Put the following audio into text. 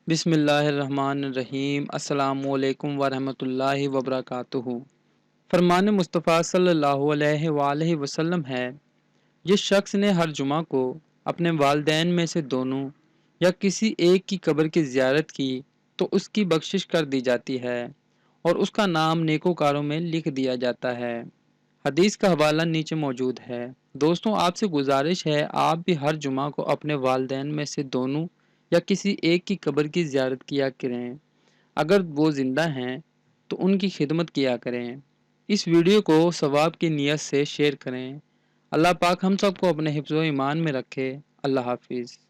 بسم اللہ الرحمن الرحیم۔ السلام علیکم ورحمۃ اللہ وبرکاتہ۔ فرمان مصطفیٰ صلی اللہ علیہ وآلہ وسلم ہے، جس شخص نے ہر جمعہ کو اپنے والدین میں سے دونوں یا کسی ایک کی قبر کی زیارت کی تو اس کی بخشش کر دی جاتی ہے اور اس کا نام نیکوکاروں میں لکھ دیا جاتا ہے۔ حدیث کا حوالہ نیچے موجود ہے۔ دوستوں، آپ سے گزارش ہے آپ بھی ہر جمعہ کو اپنے والدین میں سے دونوں یا کسی ایک کی قبر کی زیارت کیا کریں۔ اگر وہ زندہ ہیں تو ان کی خدمت کیا کریں۔ اس ویڈیو کو ثواب کی نیت سے شیئر کریں۔ اللہ پاک ہم سب کو اپنے حفظ و ایمان میں رکھے۔ اللہ حافظ۔